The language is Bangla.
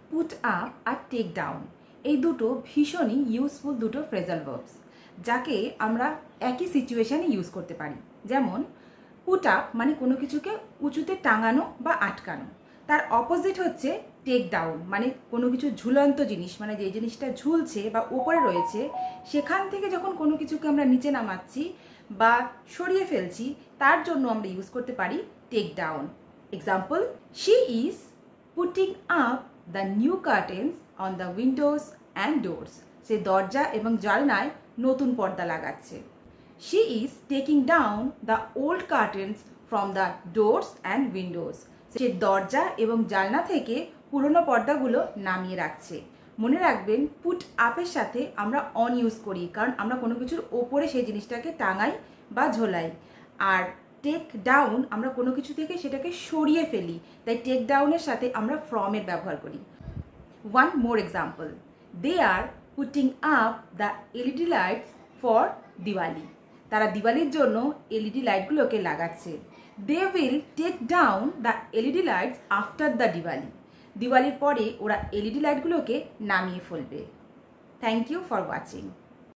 পুট আপ আর টেক ডাউন এই দুটো ভীষণই ইউজফুল দুটো ফ্রেজাল ভার্বস, যাকে আমরা একই সিচুয়েশানে ইউজ করতে পারি। যেমন পুট আপ মানে কোনো কিছুকে উঁচুতে টাঙানো বা আটকানো, তার অপোজিট হচ্ছে টেক ডাউন মানে কোনো কিছু ঝুলন্ত জিনিস, মানে যে জিনিসটা ঝুলছে বা ওপরে রয়েছে সেখান থেকে যখন কোনো কিছুকে আমরা নিচে নামাচ্ছি বা সরিয়ে ফেলছি তার জন্য আমরা ইউজ করতে পারি take down. Example, she is putting up the new curtains on the windows and doors. সে দরজা এবং জানলায় নতুন পর্দা লাগাচ্ছে। She is taking down the old curtains from the doors and windows. সে দরজা এবং জানলা থেকে পুরনো পর্দাগুলো নামিয়ে রাখছে। মনে রাখবেন, পুট আপের সাথে আমরা অন ইউজ করি, কারণ আমরা কোনো কিছুর ওপরে সেই জিনিসটাকে টাঙাই বা ঝোলাই। আর টেক ডাউন আমরা কোনো কিছু থেকে সেটাকে সরিয়ে ফেলি, তাই টেক ডাউনের সাথে আমরা ফ্রমের ব্যবহার করি। One more example, they are putting up the LED lights for Diwali. তারা দিওয়ালির জন্য এলইডি লাইটগুলোকে লাগাচ্ছে। They will take down the LED lights after the Diwali. দিওয়ালির পরে ওরা এলইডি লাইটগুলোকে নামিয়ে ফেলবে। Thank you for watching.